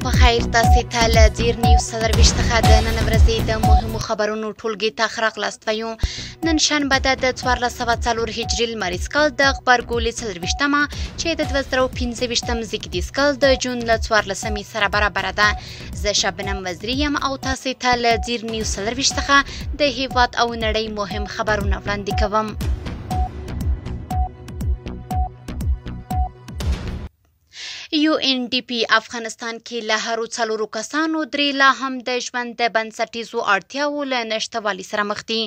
په خیر تاسې ته له ډیر نیوز څلرویشت څخه د نن ورځې د مهمو خبرونو ټولګې ته ښه راغلاست وایو. نن شنبه ده د 1404 هجري لمریز کال د غبرګولي څلرویشتمه چې د 2015 زیږدیز کال د جون له 14مې سره برابره ده. زه شبنم وزیري یم او تاسې ته له ډیر نیوز څلرویشت څخه د هیواد او نړۍ مهم خبرونه وړاندې کوم. UNDP افغانستان کې له هرو څلورو کسانو درې لا هم د ژوند د بنسټیزو اړتیاو له نشتوالي سره مخ دي.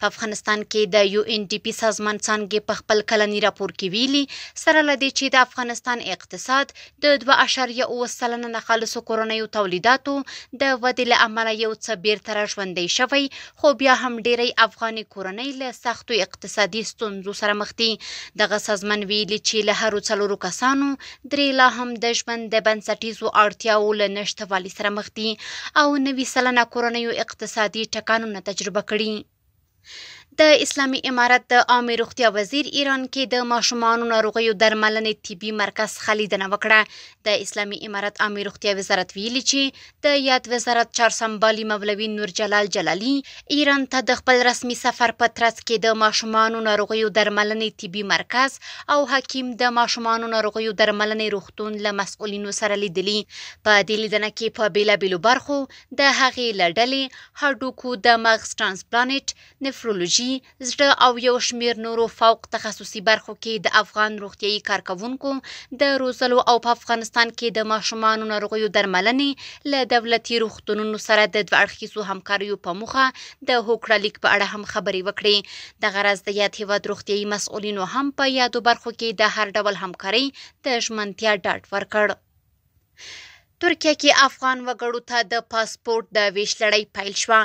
په افغانستان کې د UNDP سازمان څانګې په خپل کلني راپور کې ویلي سره له دې چې د افغانستان اقتصاد د 2.7 خالصو کورنیو تولیداتو د ودې له امله یو څه بیرته راژوندی شوی، خو بیا هم ډیری افغاني کورنۍ له سختو اقتصادي ستونزو سره مخ دي. دغه سازمان ویلي چې له هرو څلورو کسانو درې لا هم د ژوند د بنسټیزو اړتیاو له نشتوالي سره مخ دي او 90% کورنیو اقتصادي ټکانونه تجربه کړي. د اسلامي امارت د عامه روغتیا وزیر ایران کې د ماشومانو ناروغیو درملنې طبي مرکز خلیدنه وکړه. د اسلامي امارت عامه روغتیا وزارت ویلي چې د یاد وزارت چارسمبالي مولوي نور جلال جلالي ایران ته د خپل رسمي سفر په ترڅ کې د ماشومانو ناروغیو درملنې طبي مرکز او حکیم د ماشومانو ناروغیو درملنې روغتون له مسؤلینو سره لیدلي. په دې لیدنه کې په بیلابیلو برخو د هغې له ډلې هډوکو د مغز ټرانسپلانټ، نفرولوژي، زړه او یو شمیر نورو فوق تخصصي برخو کې د افغان روغتیايي کارکوونکو د روزلو او په افغانستان کې د ماشومانو ناروغیو درملنې له دولتي روغتونونو سره د دوه اړخیزو همکاریو په موخه د هوکړه لیک په اړه هم خبرې وکړې. دغه راز د یاد هیواد روغتیايي مسؤلینو هم په یادو برخو کې د هر ډول همکارۍ د ژمنتیا ډاډ ورکړ. ترکیه کې افغان وګړو ته د پاسپورت د ویش لړۍ پیل شوه.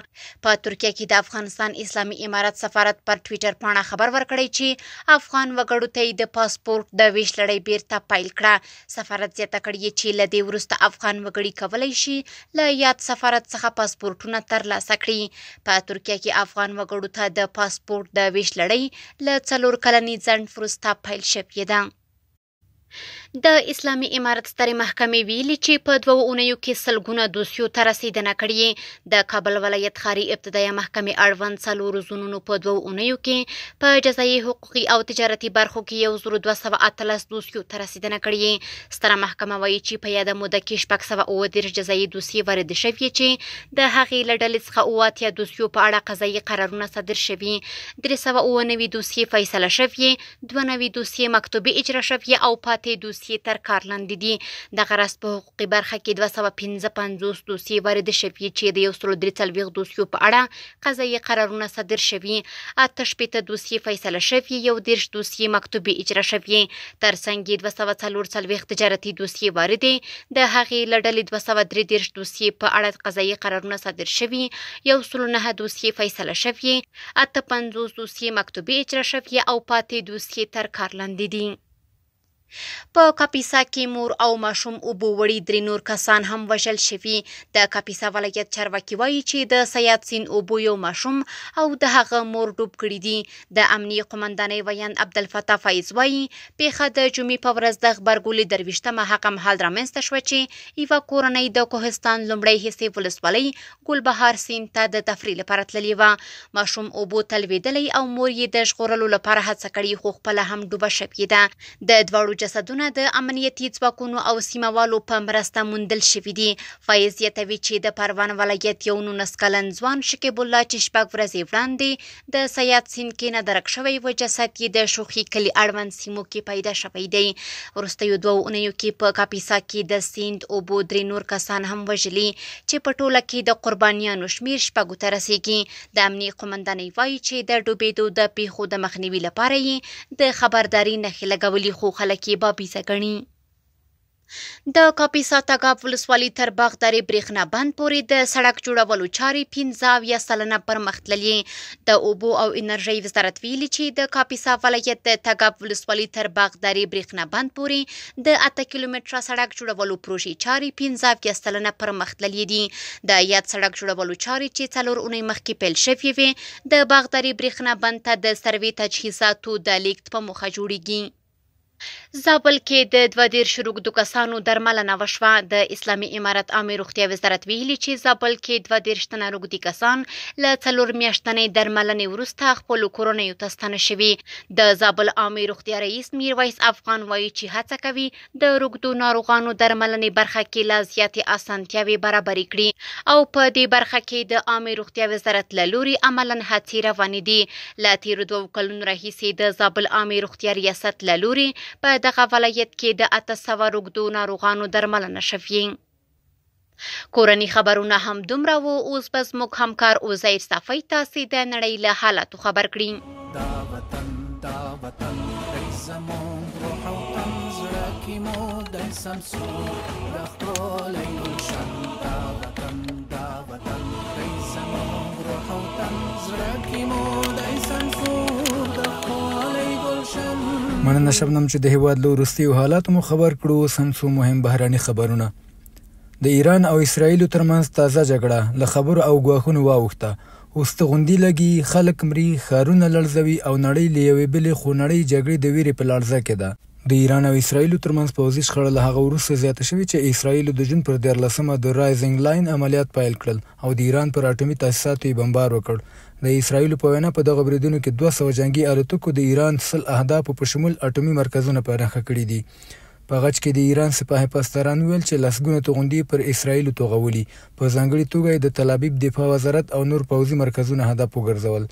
په ترکیه کې د افغانستان اسلامي امارت سفارت پر ټویټر پاڼه خبر ورکړی چې افغان وګړو ته د پاسپورت د ویش لړۍ بیرته پیل کړه. سفارت زیاته کړې چې له دې وروسته افغان وګړي کولی شي له یاد سفارت څخه پاسپورتونه ترلاسه کړي. په ترکیه کې افغان وګړو ته د پاسپورت د ویش لړۍ له 4 کلني ځنډ وروسته پیل شوې ده. د اسلامي امارت سترې محکمې ویلي چې په 2 اونیو کې سلګونه دوسیو ته رسیدنه کړې. د کابل ولایت ښاري ابتدایه محکمې اړوند 4 زونونو په 2 اونیو کې په جزایي حقوقي او تجارتي برخو کې 1218 دوسیو ته رسیدنه کړې. ستره محکمه وایي چې په یاده موده کې 637 جزایي دوسیې وارد شوې چې د هغې له ډلې څخه 80 دوسیو په اړه قضایي قرارونه صادر شوي، 399 دوسیې فیصله شوې، 92 دوسیې مکتوبي اجرا شوې او پاتې دوسیې تر کار لاندې دي. دغه راز په حقوقي برخه کې 255 دوسیې وارد شوي چې د 143 دوسیو په اړه قضایي قرارونه صادر شوي، 88 دوسیې فیصله شوي، 11 دوسیې مکتوبي اجرا شوي. ترڅنګ 244 تجارتي دوسیې واردې، د هغې له ډلې 233 دوسیې په اړه قضایي قرارونه صادر شوي، 109 دوسیې فیصله شوي، 58 دوسیې مکتوبي اجرا شوي او پاتې دوسیې تر کار لاندې دي. په کاپیسا کې مور او ماشوم اوبو وړي 3 نور کسان هم وژل شوي. د کاپیسا ولایت چارواکي وایي چې د سیاد سین اوبو یو ماشوم او د هغه مور ډوب کړي دي. د امنیه قومندانۍ ویاند عبدالفتاح فایز وایي پیښه د جمعې په ورځ د غبرګولي 23مه هغه مهال رامنځته شوه چې یوه کورنۍ د کوهستان لومړۍ حصې ولسوالۍ ګلبهار سیند ته د تفریح لپاره تللې وه. ماشوم اوبو ته لوېدلی او مور یې د ژغورلو لپاره هڅه کړې خو خپله هم ډوبه شوې ده. د دواړو جسدونه د امنیتي ځواکونو او سیمهوالو په مرسته موندل شوي دي. فایز یادوي چې د پروان ولایت یو 19 کلن ځوان شکیب الله چې 6 ورځې وړاندې د سیاد سیند کې نادرک شوی و، جسد یې د شوخي کلي اړوند سیمو کې پیدا شوی دی. وروستیو 2 اونیو کې په کاپیسا کې د سیند اوبو 3 نور کسان هم وژلي چې په ټوله کې د قربانیانو شمیر 6 ته رسیږي. د امنیه قومندانۍ وایي چې د ډوبېدو د پیښو د مخنیوي لپاره یې د خبرداري نښې لګولي خو خلک یې بابیزه ګڼي. د کاپیسا تګاب ولسوالۍ تر باغداري برېښنا بند پورې د سړک جوړولو چارې 15 سلنه پرمخ تللې. د اوبو او انرژۍ وزارت ویلي چې د کاپیسا ولایت د تګاب ولسوالۍ تر باغداري برېښنا بند پورې د 8 کیلومتره سړک جوړولو پروژې چارې 15 سلنه پرمخ تللې دي. د یاد سړک جوړولو چارې چې 4 اونۍ مخکې پیل شوې وې د باغداري برېښنا بند ته د سروې تجهیزاتو د لیږد په موخه جوړیږي. زابل کې د 22 روږدو کسانو درملنه وشوه. د اسلامي امارت عامه روغتیا وزارت ویلي چې زابل کې 22 تنه روږدي کسان له 4 میاشتنۍ درملنې وروسته خپلو کورنیو ته ستانه شوي. د زابل عامه روغتیا رئیس میرویس افغان وایي چې هڅه کوي د روږدو ناروغانو درملنې برخه کې لا زیاتې اسانتیاوې برابرې کړي او په دې برخه کې د عامه روغتیا وزارت له لوري عملاً هڅې روانې دي. له تېرو 2 کلونو راهیسې د زابل عامه روغتیا ریاست له لوري په دغه ولایت کې د 800 روږدو ناروغانو درملنه شوې. کورني خبرونه هم دومره وو. اوس به زموږ همکار عزیر صافی تاسې د نړۍ له حالاتو خبر کړي. مننه شبنم چې د هیواد له وروستیو حالاتو مو خبر کړو. اوس هم څو مهم بهراني خبرونه. د ایران او اسرائیلو ترمنځ تازه جګړه له خبرو او ګواښونو واوښته. اوس توغندي لګي، خلک مري، ښارونه لړزوي او نړۍ له یوې بلې خونړۍ جګړې د ویرې په لړزه کې ده. د ایران او اسرائیلو ترمنځ پوځي شخړه له هغه وروسته زیاته شوې چې اسرائیلو د جون پر 14مه د رایزنګ لاین عملیات پیل کړل او د ایران پر اټومي تاسیساتو یې بمبار وکړ. د اسرائیلو په وینا په دغه بریدونو کې 200 جنګي الوتکو د ایران 100 اهدافو په شمول اټومي مرکزونه په نښه کړي دي. په غچ کې د ایران سپاه پاسداران ویل چې لسګونه توغندي پر اسرائیلو توغولي. په ځانګړي توګه د تل ابیب دفاع وزارت او نور پوځي مرکزونه هدف وګرځول.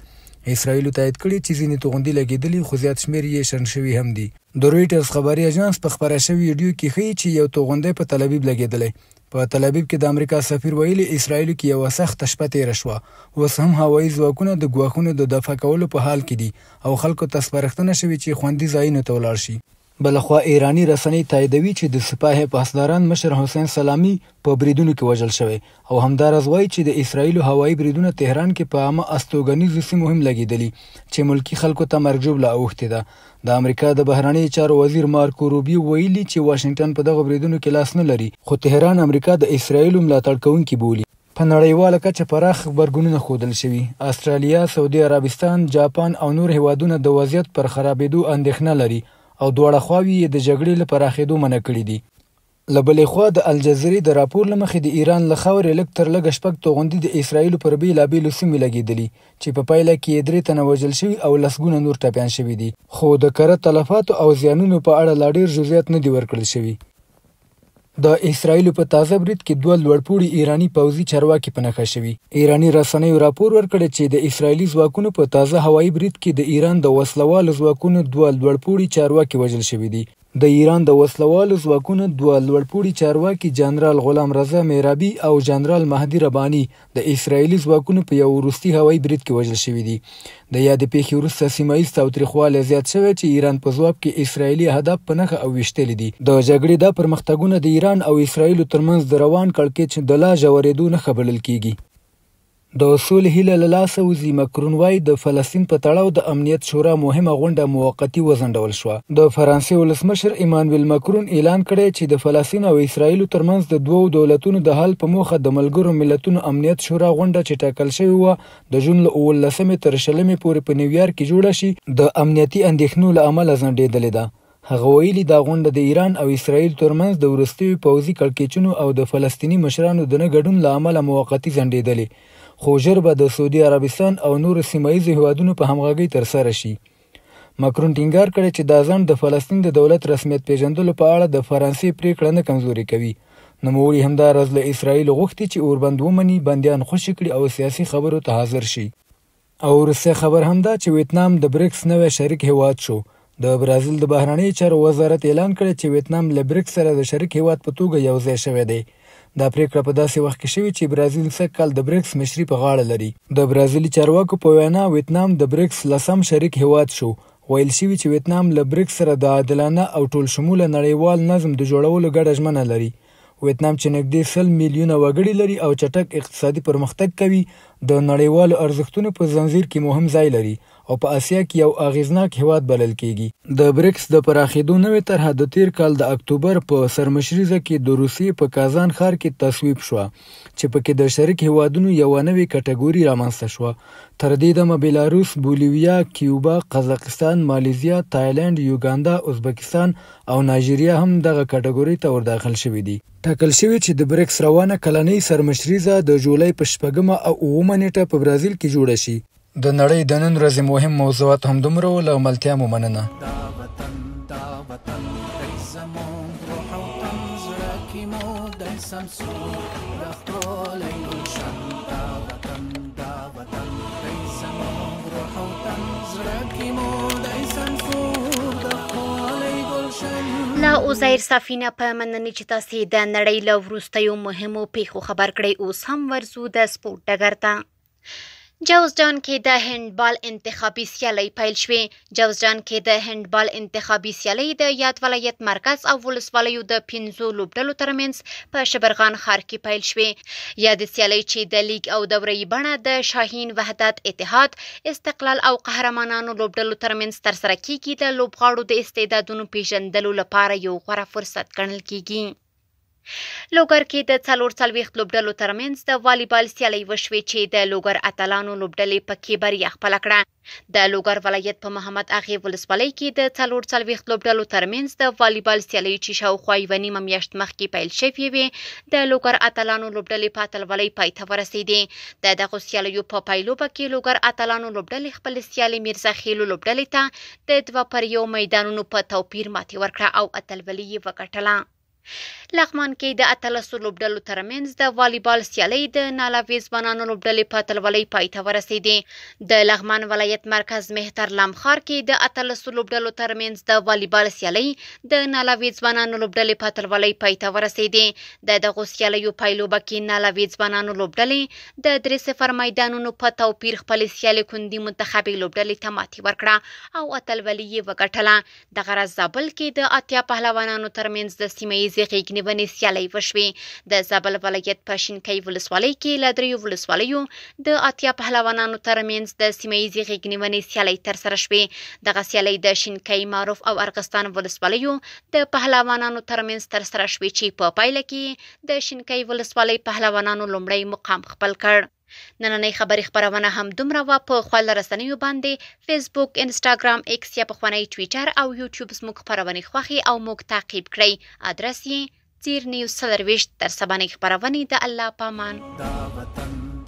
اسرائیلو تایید کړي چې ځینې توغندي لګېدلي خو زیات شمېر یې شنډ شوي هم دي. د رویټرز خبري اژانس په خپره شوي ویډیو کې ښیي چې یو توغندی په تل ابیب لګېدلی. په تل ابیب کې د امریکا سفیر ویلي اسرائیلو کې یوه سخته شپه تېره شوه. اوس هم هوایي ځواکونه د ګواښونو د دفع کولو په حال کې دي او خلکو ته سپارښتنه شوې چې خوندي ځایونو ته ولاړ شي. بلخوا ایرانی رسنۍ تاییدوي چې د سپاه پاسداران مشر حسین سلامی په بریدونو کې وژل شوی او همداراز وایي چې د اسرائیلو هوایي بریدونه تهران کې په عامه استوګنیزو سیمو هم لګېدلي چې ملکي خلکو ته مرګ ژوبله اوښتې ده. د امریکا د بهرنیو چارو وزیر مارکو روبیو ویلي چې واشنګټن په دغه بریدونو کې لاس نه لري خو تهران امریکا د اسرائیلو ملاتړ کوونکي بولي. په نړیواله کچه پراخ غبرګونونه ښودل شوي. استرالیا، سعودي عربستان، جاپان او نور هیوادونه د وضعیت پر خرابېدو اندېښنه لري او دواړه خواوې یې د جګړې له پراخېدو منع کړي دي. له بلې خوا د الجزیرې د راپور له مخې د ایران له خاورې لږ تر لږه 6 توغندي د اسرائیلو پر بېلابېلو سیمې لګېدلي چې په پایله کې یې 3 تنه وژل شوي او لسګونه نور ټپیان شوي دي. خو د کره تلفاتو او زیانونو په اړه لا ډېر جزئیات نه دي ورکړل شوي. د اسرائیلو په تازه برید کې 2 لوړپوړي ایرانی پوځي چارواکي په نښه شوي. ایرانی رسنیو راپور ورکړی چې د اسرائیلي ځواکونو په تازه هوایي برید کې د ایران د وسلوالو ځواکونو 2 لوړپوړي چارواکي وژل شوي دي. د ایران د وسلوالو ځواکونو 2 لوړپوړي چارواکي جنرال غلام رضا میرابي او جنرال مهدي رباني د اسرائیلي ځواکونو په یو وروستي هوایي برید کې وژل شوي دي. د یادې پیښې وروسته سیمه ییز تاوتریخوالی زیات شوی چې ایران په ځواب کې اسرائیلي اهداف په نښه او ویشتلي دي. د جګړې دا پرمختګونه د ایران او اسرائیلو ترمنځ د روان کړکېچ د لا ژورېدو نښه بلل کېږي. د سولې هیله له لاسه وځي. مکرون وایي د فلسطین په تړاو د امنیت شورا مهمه غونډه موقتي وځنډول شوه. د فرانسې ولسمشر ایمانویل مکرون اعلان کړی چې د فلسطین او اسرائیلو ترمنځ د 2 دولتونو د حل په موخه د ملګرو ملتونو امنیت شورا غونډه چې ټاکل شوې وه د جون له 19 تر 20 پورې په نیویارک کې جوړه شي د امنیتي اندېښنو له امله ځنډېدلې ده. هغه ویلي دا غونډه د ایران او اسرائیل ترمنځ د وروستیو پوځي کړکېچونو او د فلسطیني مشرانو د نه ګډون له امله موقتي ځنډېدلې خو ژر به د سعودي عربستان او نورو سیمه ییزو هیوادونو په همغږۍ ترسره شي. مکرون ټینګار کړی چې دا ځنډ د فلسطین د دولت رسمیت پیژندلو په اړه د فرانسې پریکړه نه کمزوري کوي. نوموړي همداراز له اسرائیلو غوښتي چې اوربند ومني، بندیان خوشي کړي او سیاسي خبرو ته حاضر شي. او وروستی خبر هم دا چې ویتنام د بریکس نوی شریک هیواد شو. د برازیل د بهرنیو چارو وزارت اعلان کړی چې ویتنام له بریکس سره د شریک هیواد په توګه یوځای شوی دی. دا پریکړه په داسې وخت کې شوې چې برازیل سږ کال د بریکس مشري په غاړه لري. د برازیلي چارواکو په وینا ویتنام د بریکس 10م شریک هیواد شو. ویل شوي چې ویتنام له بریکس سره د عادلانه او ټول شموله نړیوال نظم د جوړولو ګډه ژمنه لري. ویتنام چې نږدې 100 میلیونه وګړي لري او چټک اقتصادي پرمختګ کوي، د نړیوالو ارزښتونو په زنځیر کې مهم ځای لري او په اسیا کې یو اغیزناک هیواد بلل کیږي. د بریکس د پراخېدو نوې طرحه د تیر کال د اکتوبر په سرمشریزه کې د روسیې په کازان ښار کې تصویب شوه چې پکې د شریک هیوادونو یو نوې کټګوري رامنځته شوه. تر دې دمه بیلاروس، بولیویا، کیوبا، قزاقستان، مالیزیا، تایلند، یوګاندا، ازبکستان او نایجیریا هم دغه کټګوري ته ورداخل شوي دي. ټاکل شوی چې د بریکس روانه کلنۍ سرمشریزه د جولای په 6 او 9 نیټه په برازیل کې جوړه شي. د نړۍ د نن ورځې مهم موضوعات هم دومره و. له ملتیا مو مننه. لا عزیر صافینه په مننې چې تاسې د نړۍ له وروستیو مهمو پیښو خبر کړئ. اوس هم ورځو د سپورټ ډګر ته. جوزجان کې د هندبال انتخابي سیالۍ پیل شوې. جوزجان کې د هندبال انتخابي سیالۍ د یاد ولایت مرکز او ولسوالیو د 5 لوبډلو ترمنځ په شبرغان ښار کې پیل شوې. یاد سیالۍ چې د لیګ او دورې بڼه د شاهین، وحدت، اتحاد، استقلال او قهرمانانو لوبډلو ترمنځ ترسره کیږي د لوبغاړو د استعدادونو پیژندلو لپاره یو غوره فرصت ګڼل کیږي. لوګر کې د 44 لوبډلو ترمنځ د والیبال سیالۍ وشوې چې د لوګر اتلانو لوبډلې پکې بریا خپله کړه. د لوګر ولایت په محمد اغې ولسوالۍ کې د 44 لوبډلو ترمنځ د والیبال سیالۍ چې شاوخوا یوه نیمه میاشت مخکې پیل شوې وې د لوګر اتلانو لوبډلې په اتلولۍ پای ته ورسېدې. د دغو سیالیو په پایلوبه کې لوګر اتلانو لوبډلې خپل سیالۍ میرزا خیلو لوبډلې ته د 2-1 میدانونو په توپیر ماتې ورکړه او اتلولي یې وګټله. لغمان کې د 18 لوبډلو ترمنځ د والیبال سیالۍ د نالاوي ځوانانو لوبډلې په اتلولۍ پای ته ورسېدې. د لغمان ولایت مرکز مهترلام ښار کې د 18 لوبډلو ترمنځ د والیبال سیالۍ د نالاوي ځوانانو لوبډلې په اتلولۍ پای ته ورسېدې. د دغو سیالیو پایلوبه کې نالاوي ځوانانو لوبډلې د 3-0 میدانونو په توپیر خپلې سیالۍ کندي منتخبي لوبډلې ته ماتې ورکړه او اتلولي یې وګټله. دغه ورځ زابل کې د 80 پهلوانانو ترمنځ د سیمه ییزې غېږنیونې سیالۍ وشوې. د زابل ولایت په شینکۍ ولسوالۍ کې له 3 ولسوالیو د 80 پهلوانانو ترمنځ د سیمه ییزې غېږنیونې سیالۍ ترسره شوې. دغه سیالۍ د شینکۍ، معروف او ارغستان ولسوالیو د پهلوانانو ترمنځ ترسره شوې چې په پایله کې د شینکۍ ولسوالۍ پهلوانانو لومړی مقام خپل کړ. نننۍ خبري خبرونه هم دومره وه. په خپل رسنیو باندې فیسبوک، انسټاګرام، ایکس یا پخوانی ټویټر او یوټیوب زموږ خبرونې خوښې او موږ تعقیب کړئ. ادرس یې زیر نیوز 24. تر سبانۍ خبرونې د الله په امان.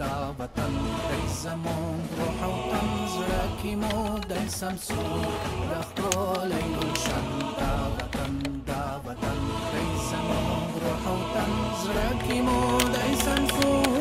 دا وطن دی زموږ روح او تن، زړه کې مو دی سمسور د ښکلی ګلشن. دا وطن دی زموږ روح او تن، زړه کې مو دی سمسور